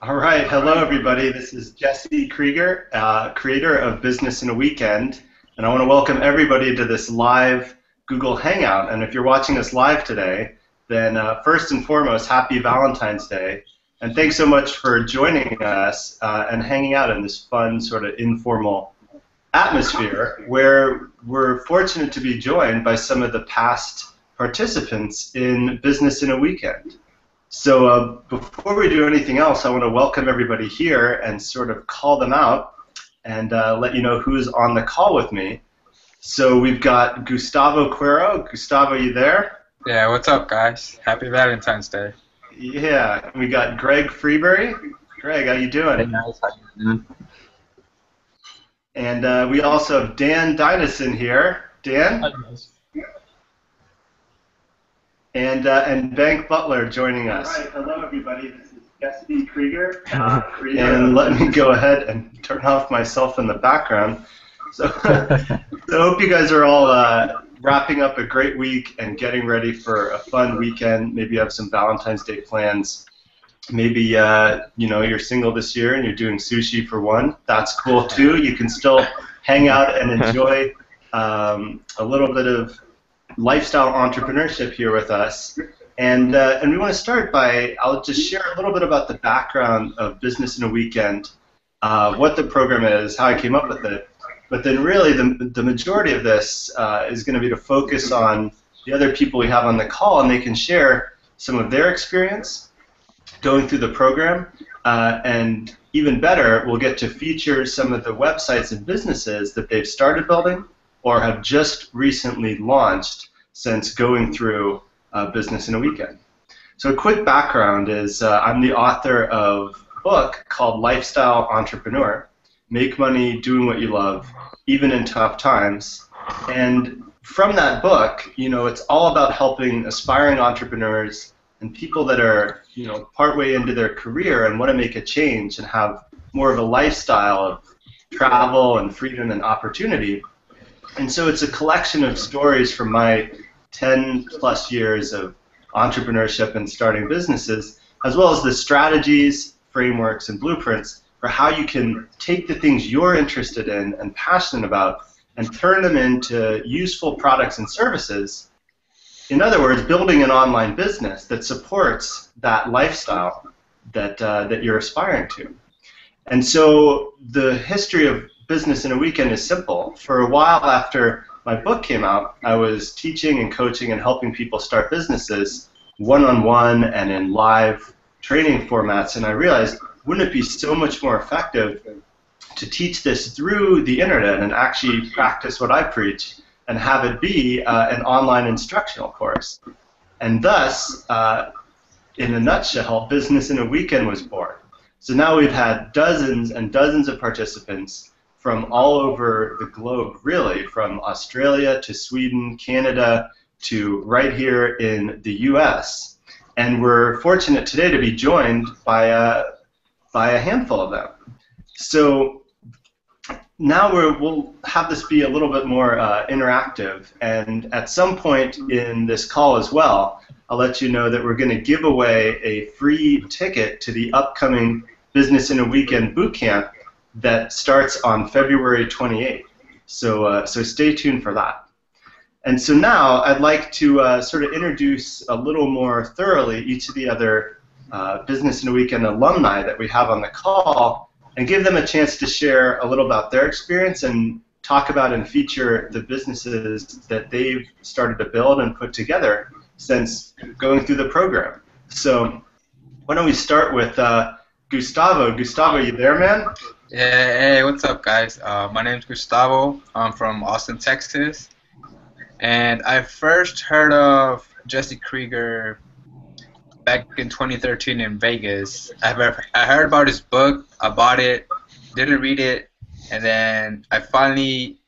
All right, hello everybody. This is Jesse Krieger, creator of Business in a Weekend, and I want to welcome everybody to this live Google Hangout. And if you're watching us live today, then first and foremost, happy Valentine's Day, and thanks so much for joining us and hanging out in this fun, sort of informal atmosphere where we're fortunate to be joined by some of the past participants in Business in a Weekend. So before we do anything else, I want to welcome everybody here and sort of call them out and let you know who's on the call with me. So we've got Gustavo Cuero. Gustavo, you there? Yeah, what's up, guys? Happy Valentine's Day. Yeah. We got Greg Freeberry. Greg, how you doing? Hey, guys. How you doing? And we also have Dan Dynison here. Dan? Hi, guys. And Bank Butler joining us. All right, hello everybody. This is Jesse Krieger. And let me go ahead and turn off myself in the background. So I hope you guys are all wrapping up a great week and getting ready for a fun weekend. Maybe you have some Valentine's Day plans. Maybe you're single this year and you're doing sushi for one. That's cool too. You can still hang out and enjoy a little bit of lifestyle entrepreneurship here with us, and we want to start by, I'll just share a little bit about the background of Business in a Weekend, what the program is, how I came up with it, but then really the majority of this is going to be to focus on the other people we have on the call, and they can share some of their experience going through the program, and even better, we'll get to feature some of the websites and businesses that they've started building or have just recently launched since going through Business in a Weekend. So a quick background is I'm the author of a book called Lifestyle Entrepreneur, Make Money Doing What You Love, Even in Tough Times. And from that book, it's all about helping aspiring entrepreneurs and people that are, partway into their career and want to make a change and have more of a lifestyle of travel and freedom and opportunity. And so it's a collection of stories from my 10-plus years of entrepreneurship and starting businesses, as well as the strategies, frameworks, and blueprints for how you can take the things you're interested in and passionate about and turn them into useful products and services. In other words, building an online business that supports that lifestyle that you're aspiring to. And so the history of Business in a Weekend is simple. For a while after my book came out, I was teaching and coaching and helping people start businesses one-on-one and in live training formats, and I realized, wouldn't it be so much more effective to teach this through the internet and actually practice what I preach and have it be an online instructional course? And thus, in a nutshell, Business in a Weekend was born. So now we've had dozens and dozens of participants from all over the globe, really, from Australia to Sweden, Canada, to right here in the US. And we're fortunate today to be joined by a handful of them. So now we'll have this be a little bit more interactive, and at some point in this call as well, I'll let you know that we're going to give away a free ticket to the upcoming Business in a Weekend bootcamp that starts on February 28th. So stay tuned for that. And so now I'd like to sort of introduce a little more thoroughly each of the other Business in a Weekend alumni that we have on the call and give them a chance to share a little about their experience and talk about and feature the businesses that they've started to build and put together since going through the program. So why don't we start with Gustavo. Gustavo, you there, man? Yeah, hey, what's up, guys? My name's Gustavo. I'm from Austin, Texas. And I first heard of Jesse Krieger back in 2013 in Vegas. I heard about his book, I bought it, didn't read it, and then I finally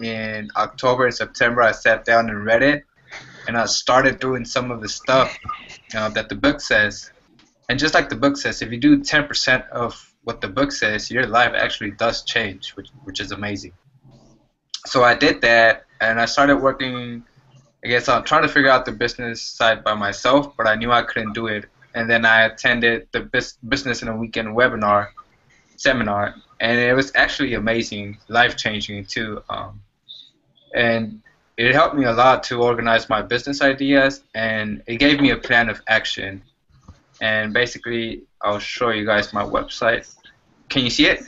in October and September I sat down and read it, and I started doing some of the stuff that the book says. And just like the book says, if you do 10% of what the book says, your life actually does change, which is amazing. So I did that, and I started working. I guess I'm trying to figure out the business side by myself, but I knew I couldn't do it and then I attended the Business in a Weekend webinar seminar, and it was actually amazing, life-changing too. And it helped me a lot to organize my business ideas, and it gave me a plan of action. And basically, I'll show you guys my website. Can you see it?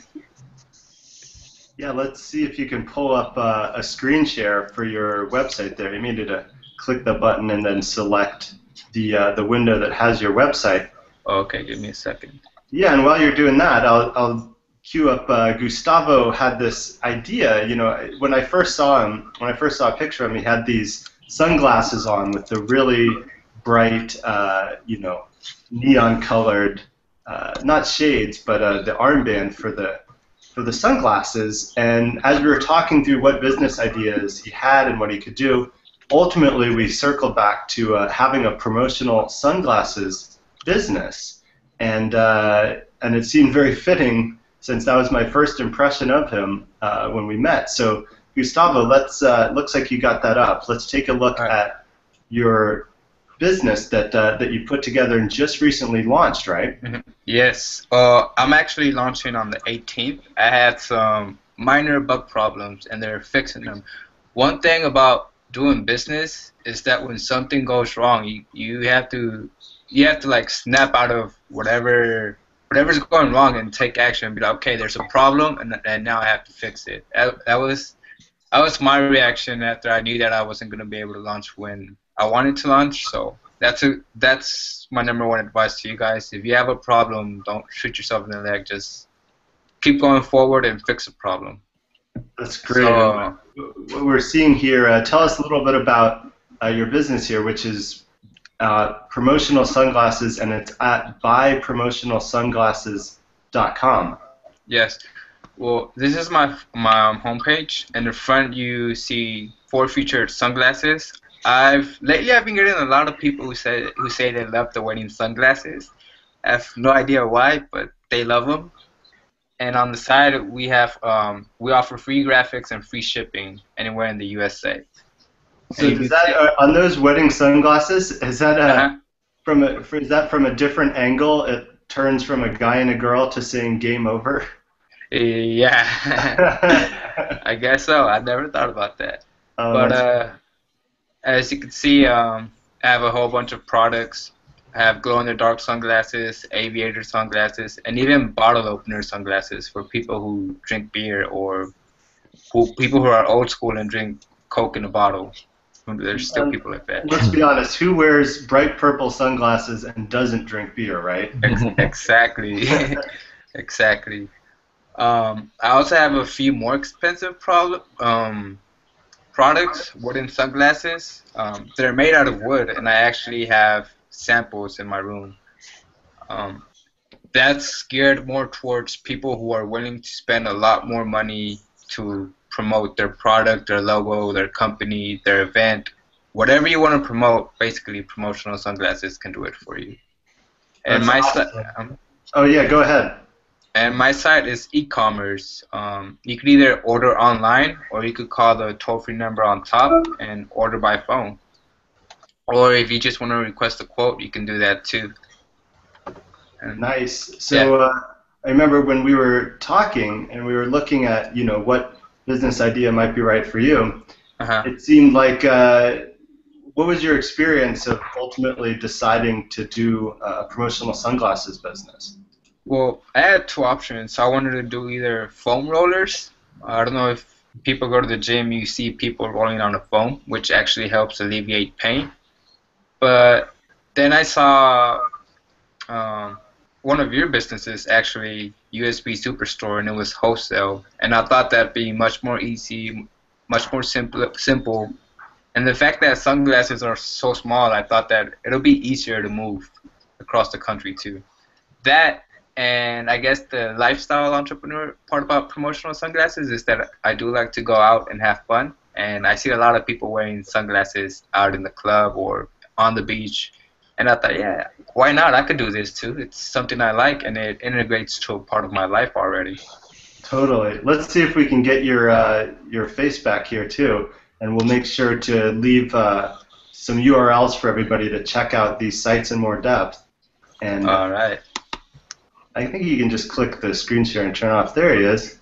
Yeah, let's see if you can pull up a screen share for your website there. You needed to click the button and then select the window that has your website. Okay, give me a second. Yeah, and while you're doing that, I'll cue up. Gustavo had this idea. You know, when I first saw him, when I first saw a picture of him, he had these sunglasses on with the really bright, you know, neon-colored, not shades, but the armband for the sunglasses. And as we were talking through what business ideas he had and what he could do, ultimately we circled back to having a promotional sunglasses business, and it seemed very fitting since that was my first impression of him when we met. So Gustavo, let's looks like you got that up. Let's take a look at your business that you put together and just recently launched, right? Mm-hmm. Yes. I'm actually launching on the 18th. I had some minor bug problems, and they're fixing them. One thing about doing business is that when something goes wrong, you have to like snap out of whatever's going wrong and take action and be like, okay, there's a problem, and now I have to fix it. That was my reaction after I knew that I wasn't going to be able to launch when I wanted to launch. So that's my number one advice to you guys. If you have a problem, don't shoot yourself in the leg. Just keep going forward and fix the problem. That's great. So, what we're seeing here, tell us a little bit about your business here, which is promotional sunglasses, and it's at buypromotionalsunglasses.com. Yes. Well, this is my homepage. In the front, you see 4 featured sunglasses. Lately I've been getting a lot of people who say they love the wedding sunglasses. I have no idea why, but they love them. And on the side we have we offer free graphics and free shipping anywhere in the USA. So is that on those wedding sunglasses? Is that from a different angle? It turns from a guy and a girl to saying "game over." Yeah, I guess so. I never thought about that. But as you can see, I have a whole bunch of products. I have glow-in-the-dark sunglasses, aviator sunglasses, and even bottle opener sunglasses for people who drink beer or people who are old school and drink Coke in a bottle. There's still people like that. Let's be honest. Who wears bright purple sunglasses and doesn't drink beer, right? Exactly. Exactly. I also have a few more expensive products, wooden sunglasses. They're made out of wood, and I actually have samples in my room. That's geared more towards people who are willing to spend a lot more money to promote their product, their logo, their company, their event. Whatever you want to promote, basically promotional sunglasses can do it for you. And That's awesome. Oh yeah, go ahead. And my site is e-commerce. You could either order online, or you could call the toll-free number on top and order by phone. Or if you just want to request a quote, you can do that too. And nice. So I remember when we were talking and we were looking at, you know, what business idea might be right for you. It seemed like, what was your experience of ultimately deciding to do a promotional sunglasses business? Well, I had 2 options. I wanted to do either foam rollers. I don't know if people go to the gym, you see people rolling on a foam, which actually helps alleviate pain. But then I saw one of your businesses, actually, USB Superstore, and it was wholesale. And I thought that'd be much more easy, much more simple. And the fact that sunglasses are so small, I thought that it'll be easier to move across the country too. That, and I guess the lifestyle entrepreneur part about promotional sunglasses is that I do like to go out and have fun. And I see a lot of people wearing sunglasses out in the club or on the beach. And I thought, yeah, why not? I could do this too. It's something I like, and it integrates to a part of my life already. Totally. Let's see if we can get your face back here too, and we'll make sure to leave some URLs for everybody to check out these sites in more depth. And All right. I think you can just click the screen share and turn off. There he is.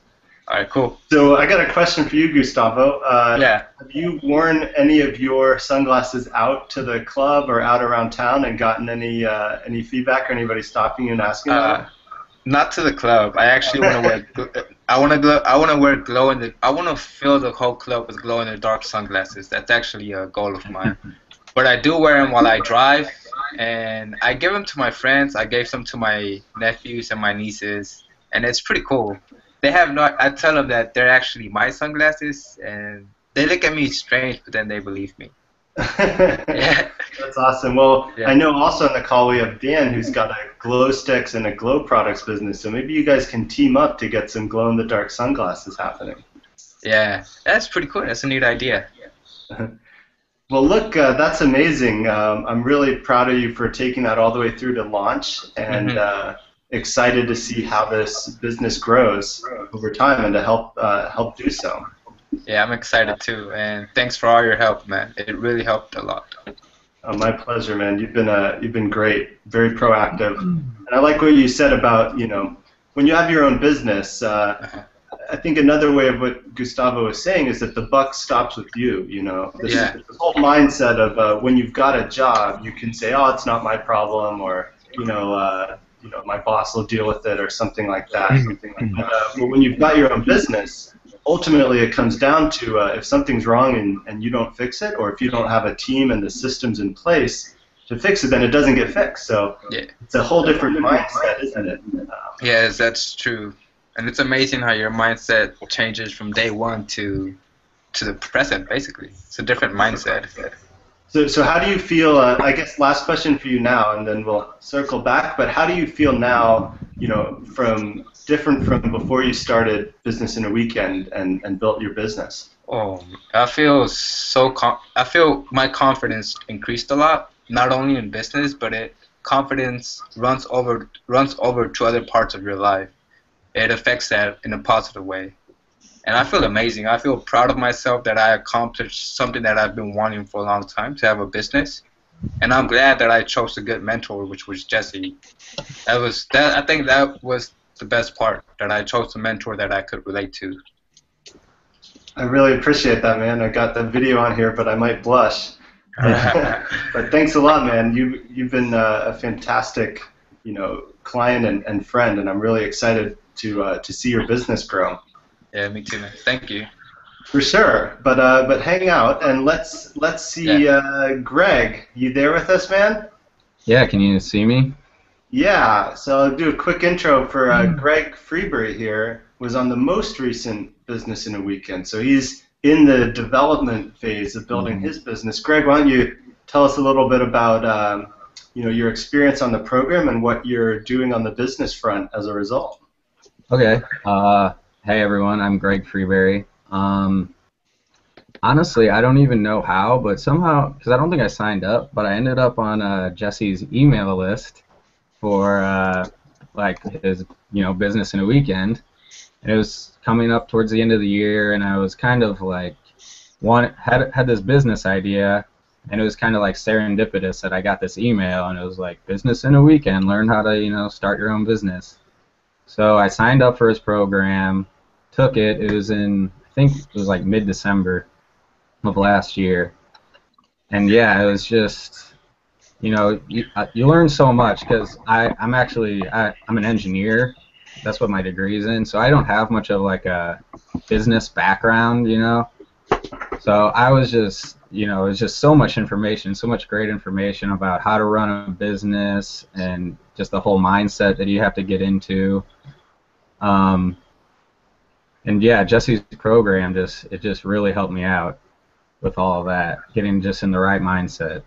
All right, cool. So I got a question for you, Gustavo. Yeah. Have you worn any of your sunglasses out to the club or out around town and gotten any feedback or anybody stopping you and asking about it? Not to the club. I actually want to wear. I want to wear glow in the. I want to fill the whole club with glow in the dark sunglasses. That's actually a goal of mine. But I do wear them while I drive, and I give them to my friends. I gave some to my nephews and my nieces, and it's pretty cool. They have no. I tell them that they're actually my sunglasses, and they look at me strange, but then they believe me. Yeah. That's awesome. Well, Yeah. I know also on the call we have Dan, who's got a glow sticks and a glow products business. So maybe you guys can team up to get some glow in the dark sunglasses happening. Yeah, that's pretty cool. That's a neat idea. Well, look, that's amazing. I'm really proud of you for taking that all the way through to launch, and excited to see how this business grows over time and to help do so. Yeah, I'm excited too, and thanks for all your help, man. It really helped a lot. Oh, my pleasure, man. You've been great, very proactive, and I like what you said about when you have your own business. I think another way of what Gustavo was saying is that the buck stops with you. This whole mindset of when you've got a job, you can say, "Oh, it's not my problem," or my boss will deal with it, or something like that. But when you've got your own business, ultimately it comes down to if something's wrong and you don't fix it, or if you don't have a team and the systems in place to fix it, then it doesn't get fixed. So it's a whole different mindset, isn't it? Yes, that's true. And it's amazing how your mindset changes from day one to the present, basically. It's a different mindset. So how do you feel, I guess last question for you now, and then we'll circle back, but how do you feel now, different from before you started Business in a Weekend and built your business? Oh, I feel I feel my confidence increased a lot, not only in business, but confidence runs over to other parts of your life. It affects that in a positive way. And I feel amazing. I feel proud of myself that I accomplished something that I've been wanting for a long time, to have a business. And I'm glad that I chose a good mentor, which was Jesse. I think that was the best part, that I chose a mentor that I could relate to. I really appreciate that, man. I got the video on here, but I might blush. But thanks a lot, man. You've been a fantastic, client and friend, and I'm really excited to see your business grow. Yeah, me too, man. Thank you. For sure. But hang out and let's see. Greg, you there with us, man? Yeah. Can you see me? Yeah. So I'll do a quick intro for Greg Freebury here. Was on the most recent Business in a Weekend. So he's in the development phase of building his business. Greg, why don't you tell us a little bit about your experience on the program and what you're doing on the business front as a result? Okay. Hey everyone, I'm Greg Freebury. Honestly, I don't even know how, but somehow, because I don't think I signed up, but I ended up on Jesse's email list for his Business in a Weekend. And it was coming up towards the end of the year, and I was kind of like had this business idea, and it was kind of like serendipitous that I got this email, and it was like Business in a Weekend, learn how to start your own business. So I signed up for his program, took it. It was I think it was like mid-December of last year. And yeah, it was just, you learn so much, because I'm an engineer. That's what my degree's in. So I don't have much of like a business background, So I was just, it was just so much information, so much great information about how to run a business and just the whole mindset that you have to get into. And yeah, Jesse's program just really helped me out with all of that, getting just in the right mindset.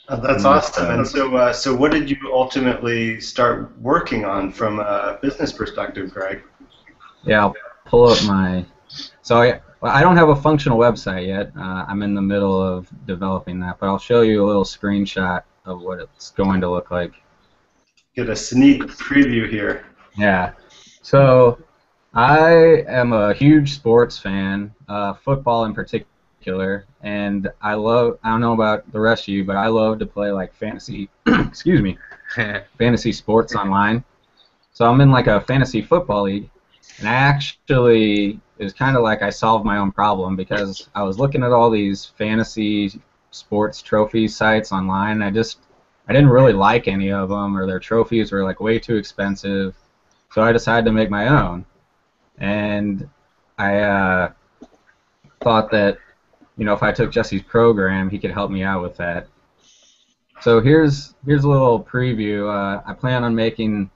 That's awesome. And so what did you ultimately start working on from a business perspective, Greg? Yeah, I'll pull up I don't have a functional website yet. I'm in the middle of developing that, but I'll show you a little screenshot of what it's going to look like. Get a sneak preview here. Yeah. So I am a huge sports fan, football in particular, and I don't know about the rest of you, but I love to play like fantasy, excuse me, fantasy sports online. So I'm in like a fantasy football league, and I actually, it was kind of like I solved my own problem because I was looking at all these fantasy sports trophy sites online, and I didn't really like any of them, or their trophies were like way too expensive. So I decided to make my own, and I thought that, you know, if I took Jesse's program, he could help me out with that. So here's a little preview. I plan on making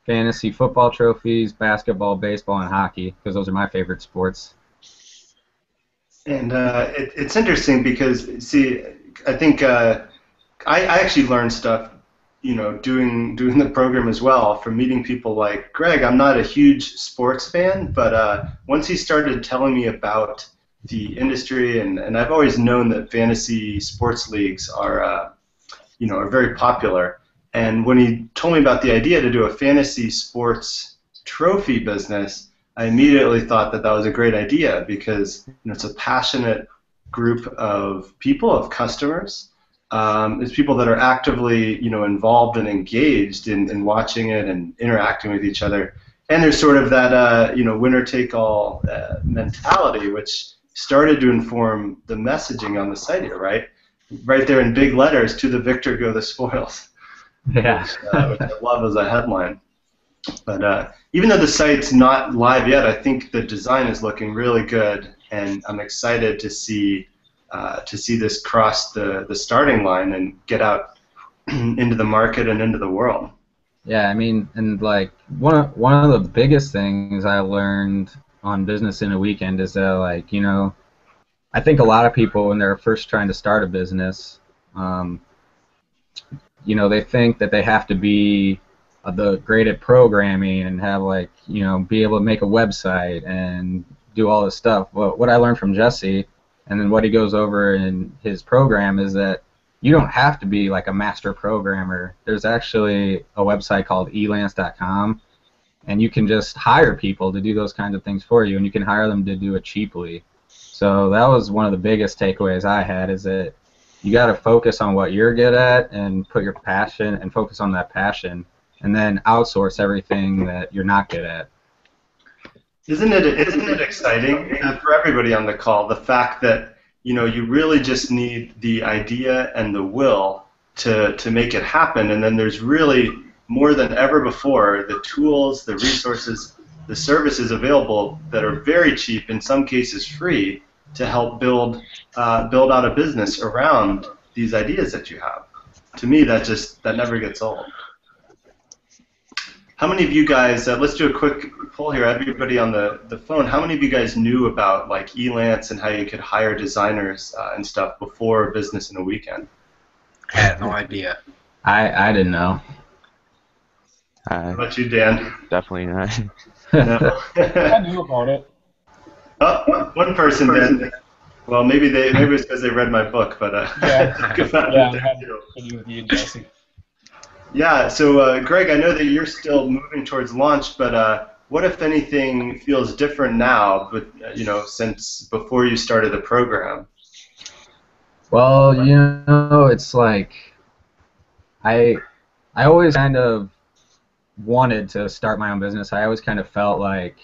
fantasy football trophies, basketball, baseball, and hockey, because those are my favorite sports. And it's interesting because, see, I think I actually learned stuff, you know, doing the program as well from meeting people like Greg. I'm not a huge sports fan, but once he started telling me about the industry, and I've always known that fantasy sports leagues are, you know, are very popular. And when he told me about the idea to do a fantasy sports trophy business, I immediately thought that that was a great idea because, you know, it's a passionate group of people, of customers. It's people that are actively, you know, involved and engaged in watching it and interacting with each other. And there's sort of that, you know, winner-take-all mentality, which started to inform the messaging on the site here, right? Right there in big letters, "To the victor go the spoils." Yeah. Which I love as a headline. But even though the site's not live yet, I think the design is looking really good, and I'm excited to see this cross the starting line and get out into the market and into the world. Yeah, I mean, and like one of the biggest things I learned on Business in a Weekend is that, like, you know, I think a lot of people when they're first trying to start a business, you know, they think that they have to be the great at programming and have, like, you know, be able to make a website and do all this stuff. Well, what I learned from Jesse, and then what he goes over in his program, is that you don't have to be like a master programmer. There's actually a website called elance.com, and you can just hire people to do those kinds of things for you, and you can hire them to do it cheaply. So that was one of the biggest takeaways I had, is that you got to focus on what you're good at and put your passion and focus on that passion, and then outsource everything that you're not good at. Isn't it exciting for everybody on the call, the fact that, you know, you really just need the idea and the will to make it happen, and then there's really, more than ever before, the tools, the resources, the services available that are very cheap, in some cases free, to help build out a business around these ideas that you have. To me, that never gets old. How many of you guys, let's do a quick poll here, everybody on the phone, how many of you guys knew about like Elance and how you could hire designers and stuff before Business in a Weekend? I had no idea. I didn't know. How about you, Dan? Definitely not. No. I knew about it. Oh, one person then. Well, maybe it's because they read my book, but Yeah, so Greg, I know that you're still moving towards launch, but what, if anything, feels different now, but you know, since before you started the program? Well, you know, it's like I always kind of wanted to start my own business. I always kind of felt like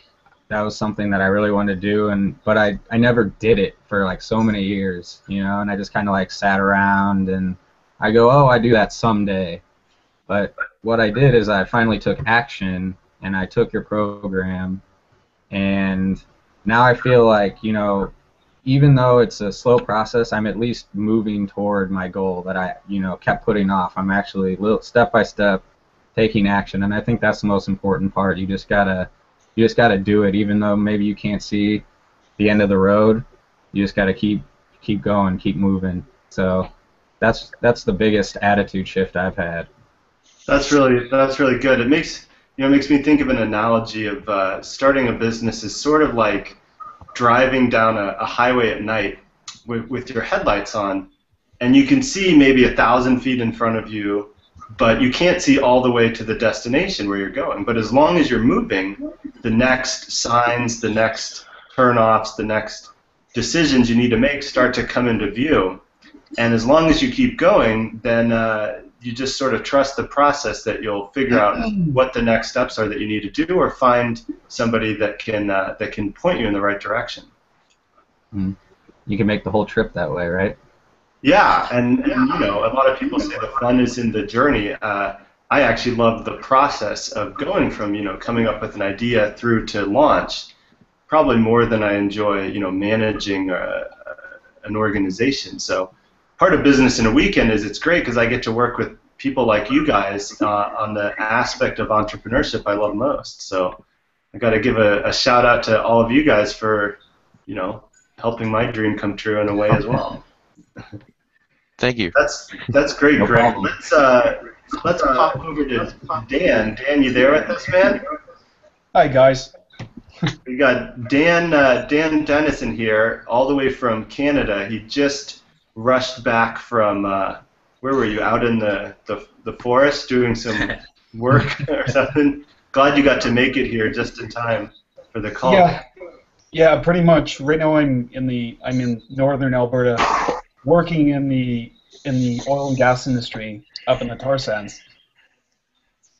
that was something that I really wanted to do, but I never did it for like so many years, you know, and I just kind of like sat around and I go, oh, I do that someday. But what I did is I finally took action, and I took your program, and now I feel like, you know, even though it's a slow process, I'm at least moving toward my goal that I, you know, kept putting off. I'm actually step by step taking action, and I think that's the most important part. You just gotta do it, even though maybe you can't see the end of the road. You just gotta keep going, keep moving. So that's the biggest attitude shift I've had. That's really good. It makes me think of an analogy of starting a business is sort of like driving down a highway at night with your headlights on, and you can see maybe 1,000 feet in front of you, but you can't see all the way to the destination where you're going. But as long as you're moving, the next signs, the next turn-offs, the next decisions you need to make start to come into view. And as long as you keep going, then you just sort of trust the process that you'll figure out what the next steps are that you need to do, or find somebody that can point you in the right direction. You can make the whole trip that way, right? Yeah, and you know, a lot of people say the fun is in the journey. I actually love the process of going from, you know, coming up with an idea through to launch, probably more than I enjoy, you know, managing an organization. So part of Business in a Weekend is it's great because I get to work with people like you guys on the aspect of entrepreneurship I love most. So I got to give a shout out to all of you guys for, you know, helping my dream come true in a way as well. Thank you. That's great, No Greg. problem. Let's pop over to Dan. Dan, you there with us, man? Hi, guys. We got Dan Dennison here, all the way from Canada. He just rushed back from where were you? Out in the forest doing some work or something. Glad you got to make it here just in time for the call. Yeah, pretty much. Right now I'm in northern Alberta, working in the oil and gas industry up in the tar sands.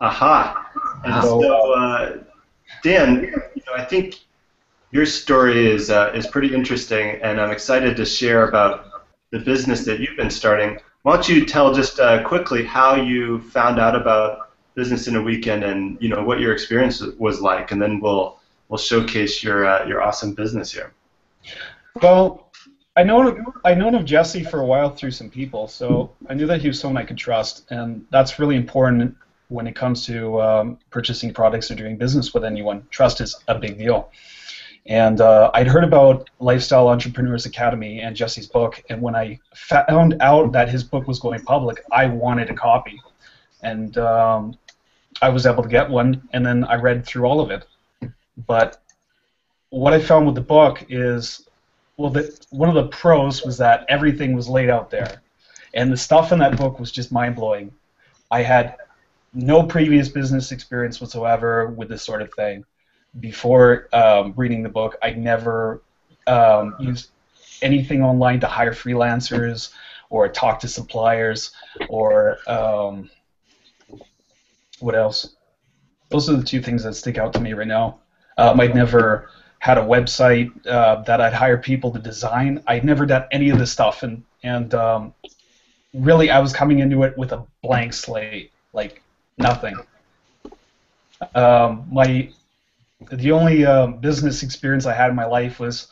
Aha. And so, Dan, you know, I think your story is pretty interesting, and I'm excited to share about the business that you've been starting. Why don't you tell just quickly how you found out about Business in a Weekend, and you know what your experience was like, and then we'll showcase your awesome business here. Well, I'd known of Jesse for a while through some people, so I knew that he was someone I could trust, and that's really important when it comes to purchasing products or doing business with anyone. Trust is a big deal. And I'd heard about Lifestyle Entrepreneurs Academy and Jesse's book, and when I found out that his book was going public, I wanted a copy. And I was able to get one, and then I read through all of it. But what I found with the book is, well, one of the pros was that everything was laid out there. And the stuff in that book was just mind-blowing. I had no previous business experience whatsoever with this sort of thing. Before reading the book, I never used anything online to hire freelancers or talk to suppliers or what else? Those are the two things that stick out to me right now. I'd never had a website that I'd hire people to design. I'd never done any of this stuff, and really I was coming into it with a blank slate, like nothing. The only business experience I had in my life was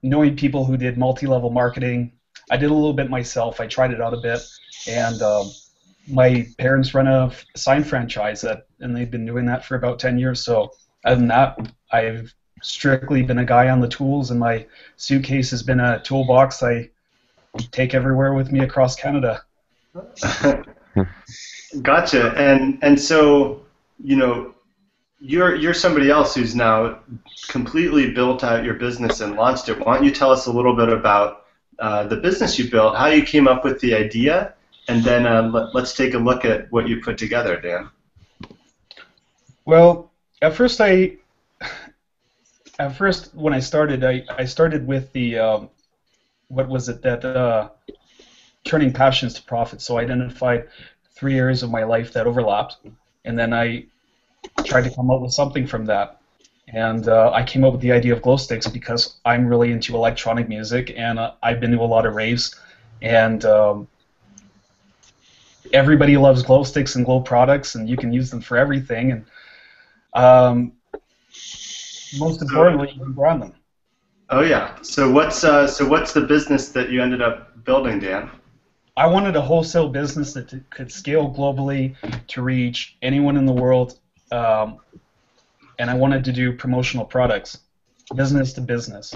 knowing people who did multi-level marketing. I did a little bit myself. I tried it out a bit, and my parents run a sign franchise, and they've been doing that for about 10 years. So other than that, I've strictly been a guy on the tools, and my suitcase has been a toolbox I take everywhere with me across Canada. Gotcha. And so, you know, you're somebody else who's now completely built out your business and launched it. Why don't you tell us a little bit about the business you built, how you came up with the idea, and then let's take a look at what you put together, Dan. Well, at first when I started, I started with the what was it that turning passions to profit. So I identified 3 areas of my life that overlapped, and then I tried to come up with something from that. And I came up with the idea of glow sticks because I'm really into electronic music, and I've been to a lot of raves, and everybody loves glow sticks and glow products, and you can use them for everything. And most importantly, you can brand them. Oh yeah. So what's the business that you ended up building, Dan? I wanted a wholesale business that could scale globally to reach anyone in the world, and I wanted to do promotional products, business to business.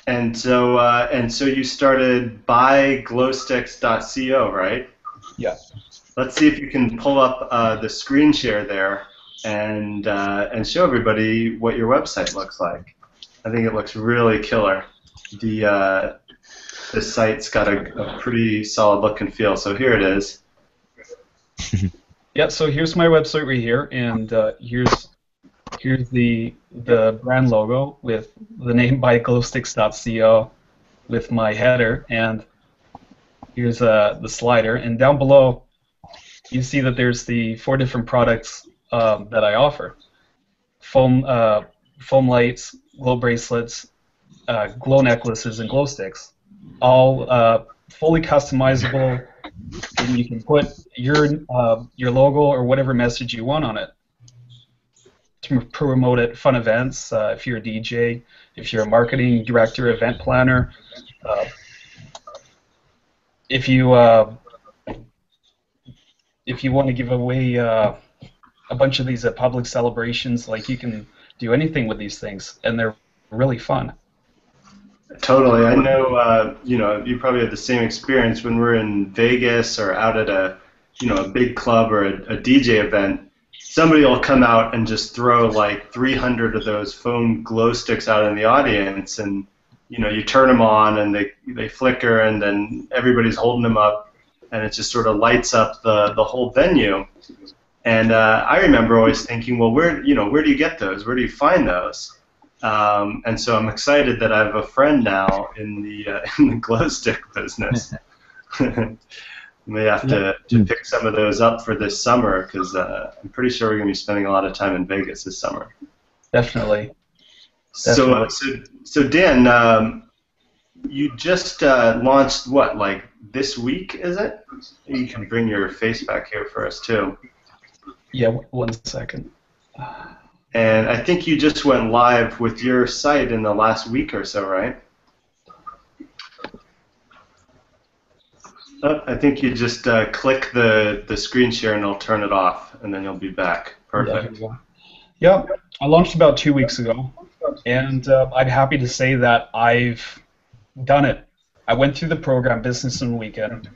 And so you started buyglowsticks.co, right? Yeah. Let's see if you can pull up the screen share there and show everybody what your website looks like. I think it looks really killer. The site's got a pretty solid look and feel. So here it is. Yeah. So here's my website right here, and here's the brand logo with the name buyglowsticks.co with my header, and Here's the slider, and down below you see that there's the 4 different products that I offer: foam lights, glow bracelets, glow necklaces, and glow sticks, all fully customizable. And you can put your logo or whatever message you want on it to promote at fun events. If you're a DJ, if you're a marketing director, event planner, if you want to give away a bunch of these at public celebrations, like, you can do anything with these things, and they're really fun. Totally. I know, you probably had the same experience when we're in Vegas or out at a big club or a DJ event. Somebody will come out and just throw like 300 of those foam glow sticks out in the audience, and you turn them on and they flicker, and then everybody's holding them up, and it just sort of lights up the whole venue. And I remember always thinking, well, where do you get those? Where do you find those? And so I'm excited that I have a friend now in the glow stick business. May have to pick some of those up for this summer, because I'm pretty sure we're going to be spending a lot of time in Vegas this summer. Definitely. So Dan, you just launched what, like this week, is it? You can bring your face back here for us too. Yeah, 1 second. And I think you just went live with your site in the last week or so, right? Oh, I think you just click the screen share and it'll turn it off, and then you'll be back. Perfect. Yeah, I launched about 2 weeks ago, and I'm happy to say that I've done it. I went through the program, Business in a Weekend,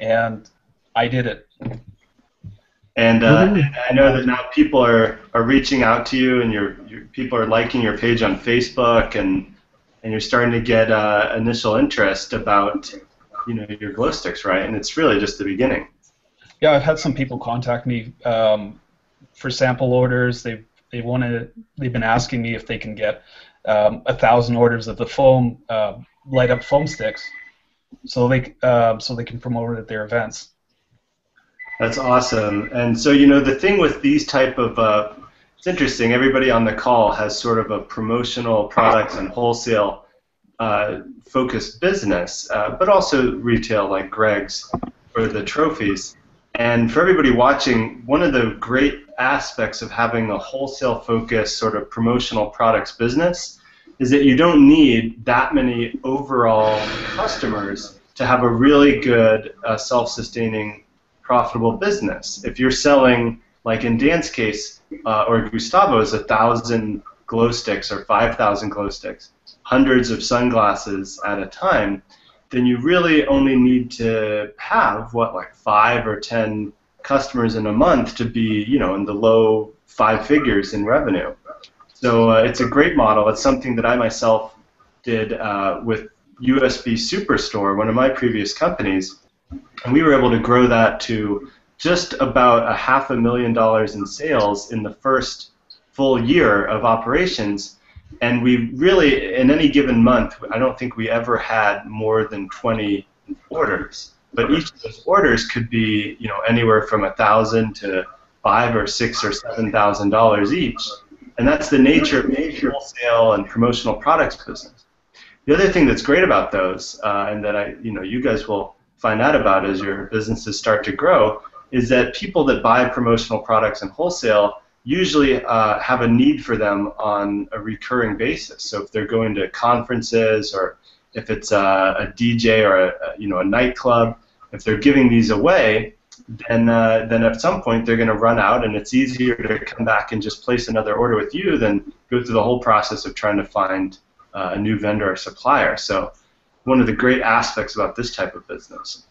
and I did it. And I know that now people are reaching out to you, and your people are liking your page on Facebook, and you're starting to get initial interest about your glow sticks, right? And it's really just the beginning. Yeah, I've had some people contact me for sample orders. They've been asking me if they can get 1,000 orders of the foam light up foam sticks, so they can promote it at their events. That's awesome. And so, the thing with these type of, it's interesting, everybody on the call has sort of a promotional products and wholesale focused business, but also retail like Greg's for the trophies. And for everybody watching, one of the great aspects of having a wholesale focused sort of promotional products business is that you don't need that many overall customers to have a really good self-sustaining profitable business. If you're selling, like in Dan's case, or Gustavo's, 1,000 glow sticks or 5,000 glow sticks, hundreds of sunglasses at a time, then you really only need to have, like 5 or 10 customers in a month to be, in the low 5 figures in revenue. So it's a great model. It's something that I myself did with USB Superstore, one of my previous companies. And we were able to grow that to just about $500,000 in sales in the first full year of operations. And we really, in any given month, I don't think we ever had more than 20 orders. But each of those orders could be, anywhere from $1,000 to $5,000 or $6,000 or $7,000 each. And that's the nature of the wholesale and promotional products business. The other thing that's great about those, and that you guys will find out about as your businesses start to grow, is that people that buy promotional products and wholesale usually have a need for them on a recurring basis. So if they're going to conferences, or if it's a DJ or a nightclub, if they're giving these away, then at some point they're going to run out, and it's easier to come back and just place another order with you than go through the whole process of trying to find a new vendor or supplier. So one of the great aspects about this type of business.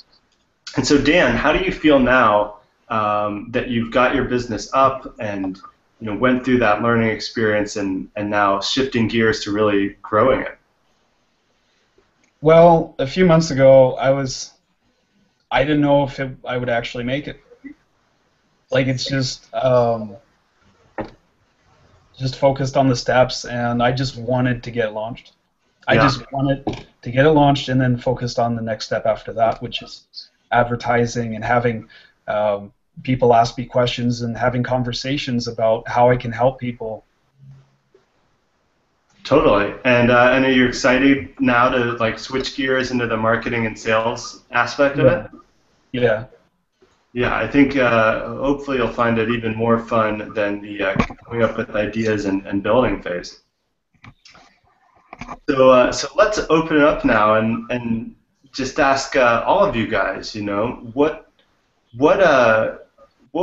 And so Dan, how do you feel now that you've got your business up and went through that learning experience and now shifting gears to really growing it? Well, a few months ago, I didn't know if I would actually make it. Like, it's just focused on the steps, and I just wanted to get launched. I just wanted to get it launched and then focused on the next step after that, which is advertising and having people ask me questions and having conversations about how I can help people. Totally. And are you excited now to like switch gears into the marketing and sales aspect of it? Yeah. Yeah, I think hopefully you'll find it even more fun than the coming up with ideas and building phase. So let's open it up now and just ask all of you guys, what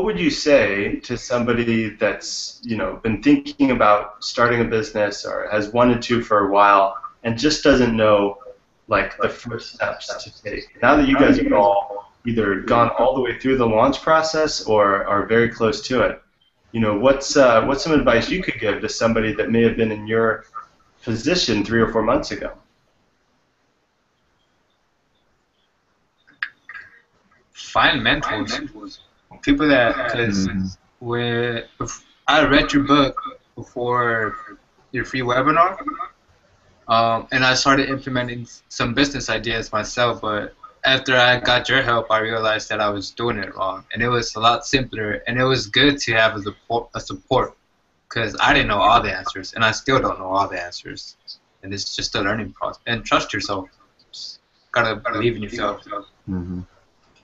would you say to somebody that's been thinking about starting a business or has wanted to for a while and just doesn't know like the first steps to take? Now that you guys have all either gone all the way through the launch process or are very close to it, what's some advice you could give to somebody that may have been in your position 3 or 4 months ago? Find mentors. People that, because I read your book before your free webinar, and I started implementing some business ideas myself, but after I got your help, I realized that I was doing it wrong, and it was a lot simpler, and it was good to have a support, because I didn't know all the answers, and I still don't know all the answers, and it's just a learning process. And trust yourself. Just gotta believe in yourself. Mm-hmm.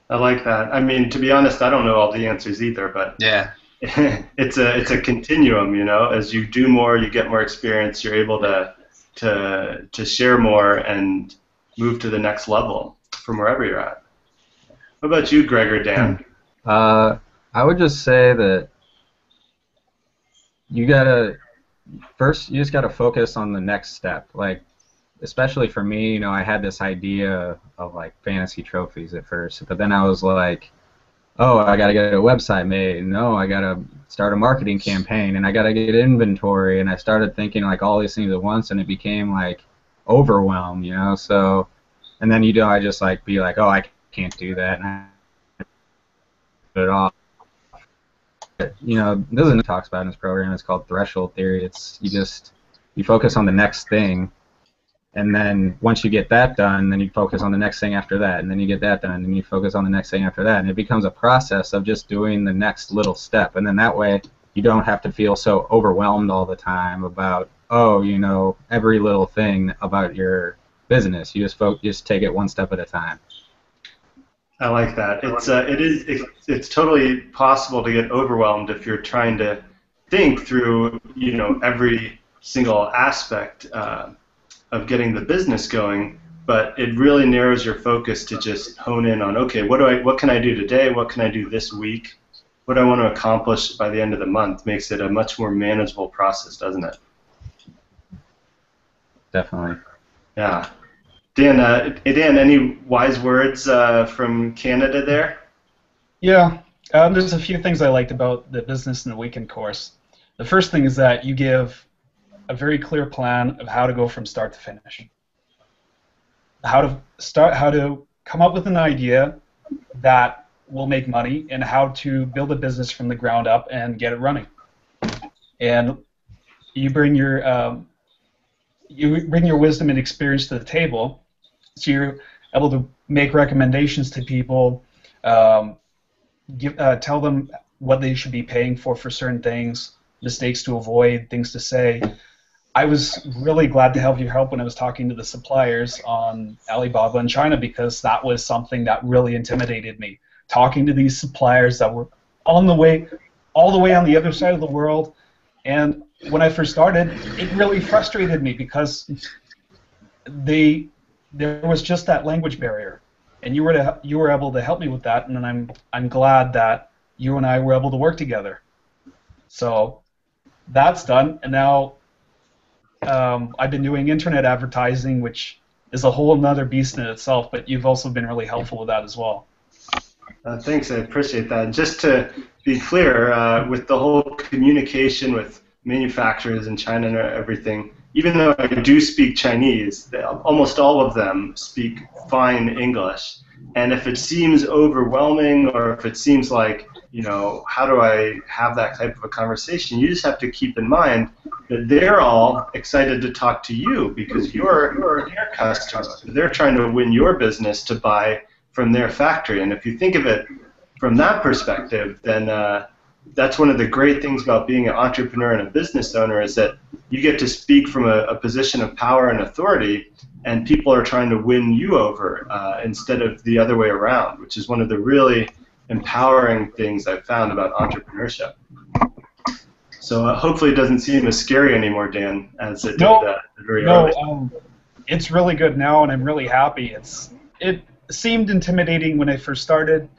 I like that. I mean, to be honest, I don't know all the answers either, but yeah, it's a continuum. As you do more, you get more experience. You're able to share more and move to the next level from wherever you're at. What about you, Greg or Dan? I would just say that you just gotta focus on the next step. Like, especially for me, I had this idea of like fantasy trophies at first, but then I was like, oh, I gotta get a website made. No, I gotta start a marketing campaign, and I gotta get inventory. And I started thinking like all these things at once, and it became like overwhelmed, So, and then I just like be like, oh, I can't do that, and I put it off. But, this is what talks about in this program. It's called threshold theory. It's you focus on the next thing, and then once you get that done, then you focus on the next thing after that, and then you get that done, and you focus on the next thing after that, and it becomes a process of just doing the next little step, and then that way you don't have to feel so overwhelmed all the time about every little thing about your business. You just take it one step at a time. I like that. It's totally possible to get overwhelmed if you're trying to think through every single aspect of getting the business going, but it really narrows your focus to just hone in on, okay, what can I do today? What can I do this week? What do I want to accomplish by the end of the month? Makes it a much more manageable process, doesn't it? Definitely. Yeah. Dan, any wise words from Canada there? Yeah, there's a few things I liked about the Business in the Weekend course. The first thing is that you give a very clear plan of how to go from start to finish. How to come up with an idea that will make money, and how to build a business from the ground up and get it running. And you bring your wisdom and experience to the table, so you're able to make recommendations to people, tell them what they should be paying for certain things, mistakes to avoid, things to say. I was really glad to have your help when I was talking to the suppliers on Alibaba in China, because that was something that really intimidated me. Talking to these suppliers that were all the way on the other side of the world, and when I first started, it really frustrated me because there was just that language barrier, and you were able to help me with that, and I'm glad that you and I were able to work together. So that's done, and now I've been doing internet advertising, which is a whole another beast in itself, but you've also been really helpful with that as well. Thanks, I appreciate that. And just to be clear, with the whole communication with manufacturers in China and everything, even though I do speak Chinese, almost all of them speak fine English. And if it seems overwhelming, or if it seems like, how do I have that type of a conversation, you just have to keep in mind that they're all excited to talk to you because you're their customer. They're trying to win your business to buy from their factory. And if you think of it from that perspective, then that's one of the great things about being an entrepreneur and a business owner, is that you get to speak from a position of power and authority, and people are trying to win you over instead of the other way around, which is one of the really empowering things I've found about entrepreneurship. So hopefully it doesn't seem as scary anymore, Dan, as it did very early. No, it's really good now, and I'm really happy. It seemed intimidating when I first started.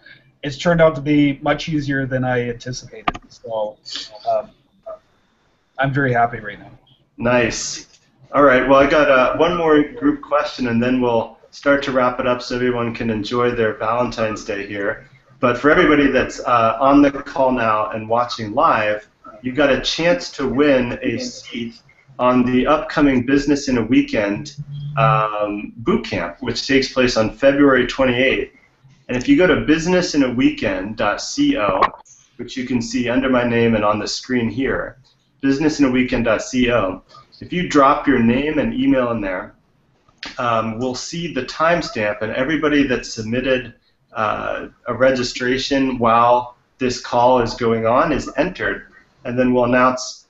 It's turned out to be much easier than I anticipated. So I'm very happy right now. Nice. All right. Well, I got one more group question, and then we'll start to wrap it up so everyone can enjoy their Valentine's Day here. But for everybody that's on the call now and watching live, you've got a chance to win a seat on the upcoming Business in a Weekend boot camp, which takes place on February 28th. And if you go to businessinaweekend.co, which you can see under my name and on the screen here, businessinaweekend.co, if you drop your name and email in there, we'll see the timestamp, and everybody that submitted a registration while this call is going on is entered, and then we'll announce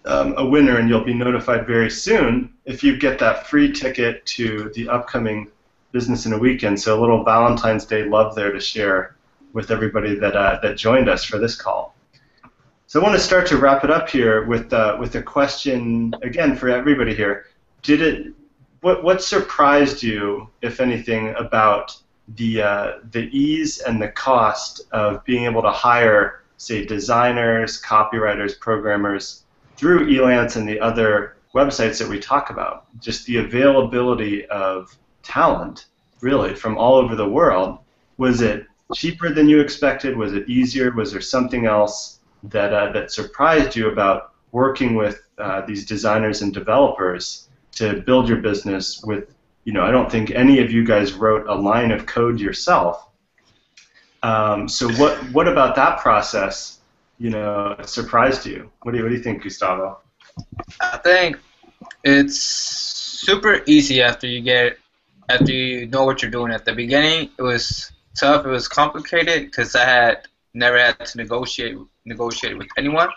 a winner, and you'll be notified very soon if you get that free ticket to the upcoming Business in a Weekend. So a little Valentine's Day love there to share with everybody that joined us for this call. So I want to start to wrap it up here with a question again for everybody here. What surprised you, if anything, about the ease and the cost of being able to hire, say, designers, copywriters, programmers through Elance and the other websites that we talk about? Just the availability of talent, really, from all over the world. Was it cheaper than you expected? Was it easier? Was there something else that surprised you about working with these designers and developers to build your business with, I don't think any of you guys wrote a line of code yourself. So what about that process, surprised you? What do you think, Gustavo? I think it's super easy after you know what you're doing. At the beginning, it was tough. It was complicated because I had never had to negotiate with anyone.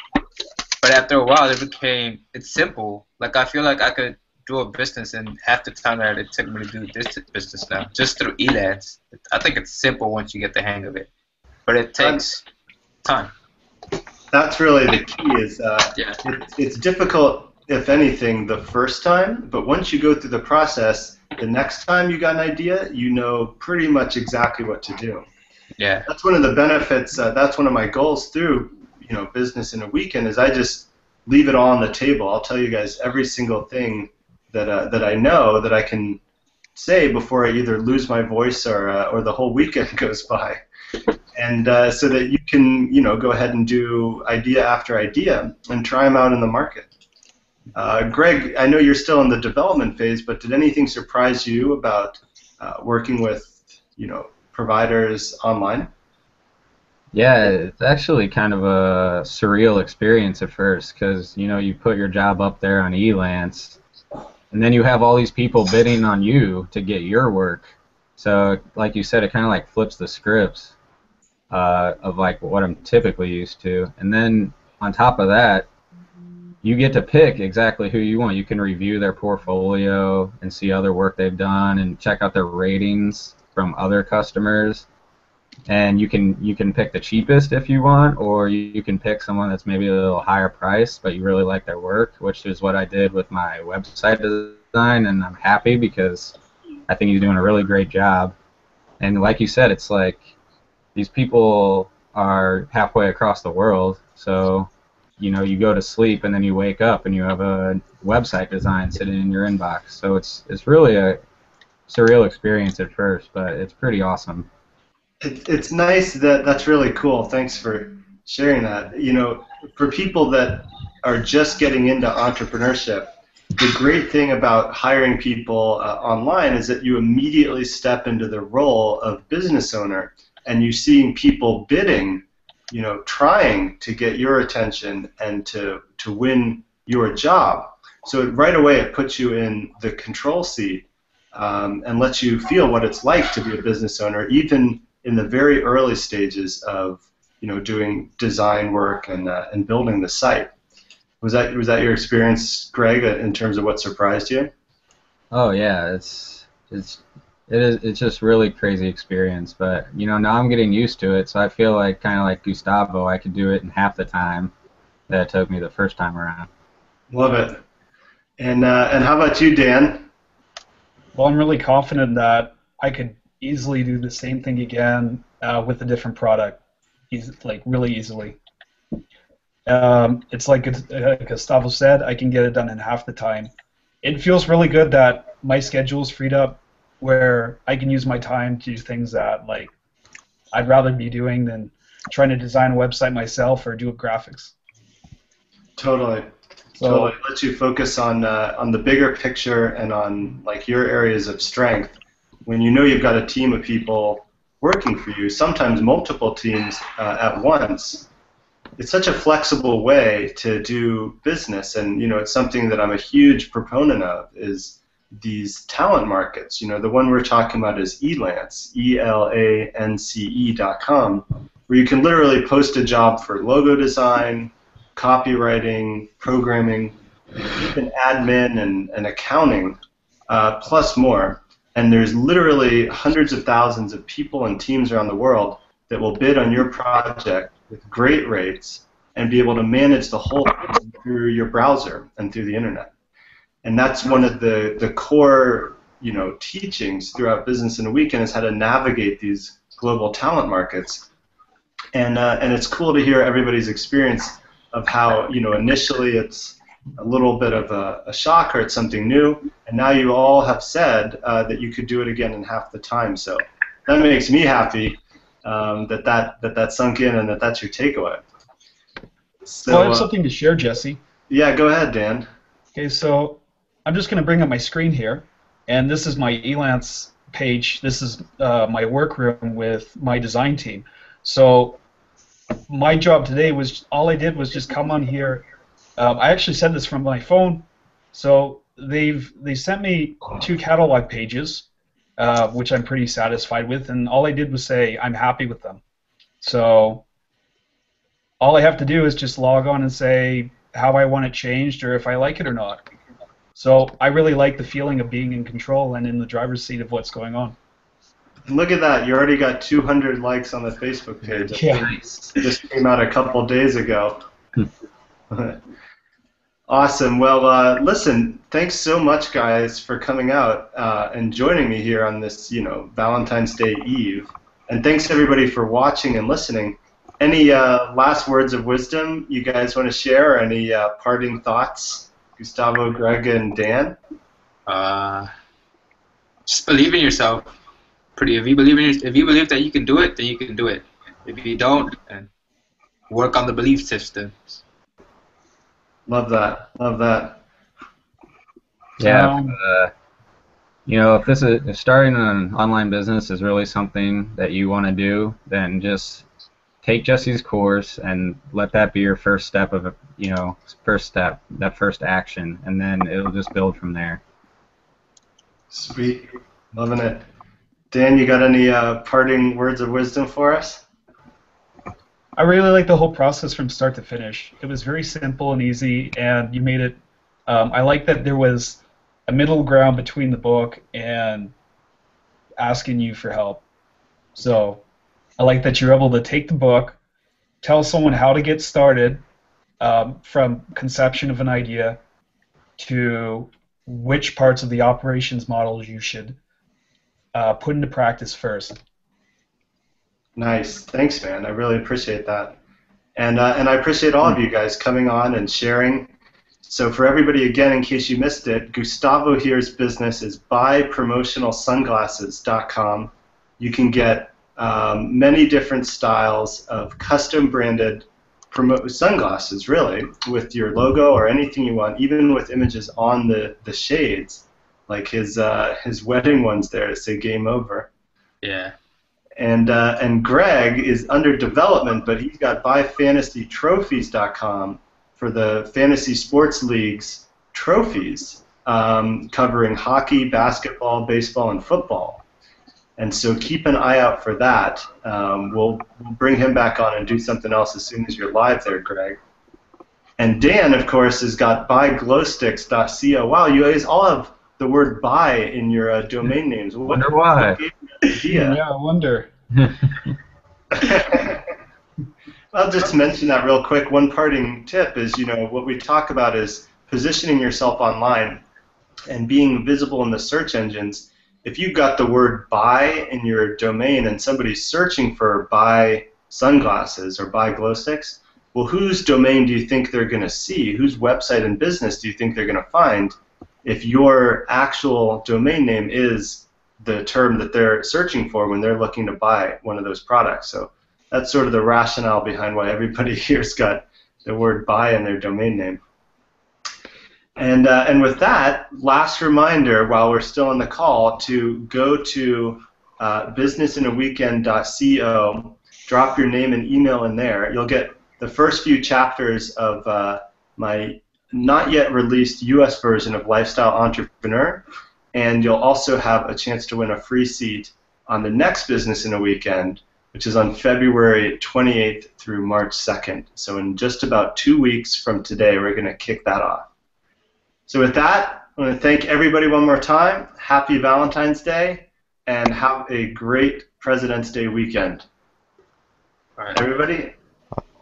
But after a while, it's simple. Like, I feel like I could do a business in half the time that it took me to do this business now, just through Elance. I think it's simple once you get the hang of it, but it takes time. That's really the key. It's difficult, if anything, the first time, but once you go through the process, the next time you got an idea, you know pretty much exactly what to do. Yeah. That's one of the benefits. That's one of my goals through Business in a Weekend, is I just leave it all on the table. I'll tell you guys every single thing that I know that I can say before I either lose my voice or the whole weekend goes by, and so that you can go ahead and do idea after idea and try them out in the market. Greg, I know you're still in the development phase, but did anything surprise you about working with providers online? Yeah, it's actually kind of a surreal experience at first, because you put your job up there on Elance, and then you have all these people bidding on you to get your work. So, like you said, it kind of like flips the scripts of like what I'm typically used to. And then on top of that, you get to pick exactly who you want. You can review their portfolio and see other work they've done and check out their ratings from other customers. And you can pick the cheapest if you want, or you can pick someone that's maybe a little higher price, but you really like their work, which is what I did with my website design, and I'm happy because I think he's doing a really great job. And like you said, it's like these people are halfway across the world, so you go to sleep and then you wake up and you have a website design sitting in your inbox. So it's really a surreal experience at first, but it's pretty awesome. It's nice. That's really cool. Thanks for sharing that. For people that are just getting into entrepreneurship, the great thing about hiring people online is that you immediately step into the role of business owner, and you're seeing people bidding, trying to get your attention and to win your job. So right away it puts you in the control seat and lets you feel what it's like to be a business owner, even in the very early stages of doing design work and building the site. Was that your experience, Greg, in terms of what surprised you? Oh yeah, it's just really crazy experience. But now I'm getting used to it, so I feel like kind of like Gustavo, I could do it in half the time that it took me the first time around. Love it. And how about you, Dan? Well, I'm really confident that I could easily do the same thing again with a different product, really easily. It's like Gustavo said, I can get it done in half the time. It feels really good that my schedule's freed up, where I can use my time to do things that I'd rather be doing than trying to design a website myself or do graphics. Totally. Totally lets you focus on the bigger picture and on your areas of strength. When you've got a team of people working for you, sometimes multiple teams at once. It's such a flexible way to do business, and it's something that I'm a huge proponent of, is these talent markets. The one we're talking about is Elance, ELANCE.com, where you can literally post a job for logo design, copywriting, programming, even admin and accounting, plus more. And there's literally hundreds of thousands of people and teams around the world that will bid on your project with great rates and be able to manage the whole thing through your browser and through the internet. And that's one of the core teachings throughout Business in a Weekend, is how to navigate these global talent markets. And it's cool to hear everybody's experience of how initially it's a little bit of a shock, or it's something new, and now you all have said that you could do it again in half the time. So that makes me happy that sunk in and that's your takeaway. So, well, I have something to share, Jesse. Yeah, go ahead, Dan. Okay, so I'm just going to bring up my screen here, and this is my Elance page. This is my workroom with my design team. So my job today was, all I did was just come on here. I actually said this from my phone. So they sent me 2 catalog pages, which I'm pretty satisfied with, and all I did was say I'm happy with them. So all I have to do is just log on and say how I want it changed, or if I like it or not. So I really like the feeling of being in control and in the driver's seat of what's going on. Look at that! You already got 200 likes on the Facebook page. Yeah. Just came out a couple days ago. Awesome. Well, listen, thanks so much, guys, for coming out and joining me here on this, Valentine's Day Eve. And thanks everybody for watching and listening. Any last words of wisdom you guys want to share? Or any parting thoughts, Gustavo, Greg, and Dan? Just believe in yourself. If you believe that you can do it, then you can do it. If you don't, then work on the belief systems. Love that. Love that. Yeah. If starting an online business is really something that you want to do, then just take Jesse's course and let that be your first step of that first action, and then it'll just build from there. Sweet. Loving it. Dan, you got any parting words of wisdom for us? I really like the whole process from start to finish. It was very simple and easy, and you made it. I like that there was a middle ground between the book and asking you for help. So I like that you're able to take the book, tell someone how to get started from conception of an idea to which parts of the operations models you should put into practice first. Nice. Thanks, man. I really appreciate that. And I appreciate all of you guys coming on and sharing. So for everybody, again, in case you missed it, Gustavo here's business is buypromotionalsunglasses.com. You can get many different styles of custom branded promote sunglasses, really, with your logo or anything you want, even with images on the shades, like his wedding ones there that say "Game Over." Yeah. And Greg is under development, but he's got buyfantasytrophies.com for the fantasy sports leagues trophies, covering hockey, basketball, baseball, and football. And so keep an eye out for that. We'll bring him back on and do something else as soon as you're live there, Greg. And Dan, of course, has got buyglowsticks.co. Wow, you guys all have the word buy in your domain names. Wonder why. Yeah, I wonder. I'll just mention that real quick. One parting tip is, what we talk about is positioning yourself online and being visible in the search engines. If you've got the word buy in your domain and somebody's searching for buy sunglasses or buy glow sticks, well, whose domain do you think they're going to see? Whose website and business do you think they're going to find if your actual domain name is the term that they're searching for when they're looking to buy one of those products? So that's sort of the rationale behind why everybody here's got the word buy in their domain name. And with that, last reminder while we're still on the call to go to businessinaweekend.co, drop your name and email in there. You'll get the first few chapters of my not yet released US version of Lifestyle Entrepreneur, and you'll also have a chance to win a free seat on the next Business in a Weekend, which is on February 28th through March 2nd. So in just about 2 weeks from today, we're going to kick that off. So with that, I want to thank everybody one more time. Happy Valentine's Day, and have a great President's Day weekend. All right. Everybody,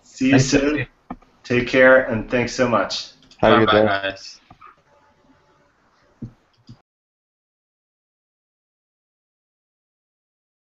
see you soon. Take care, and thanks so much. Have a good Bye, day. guys.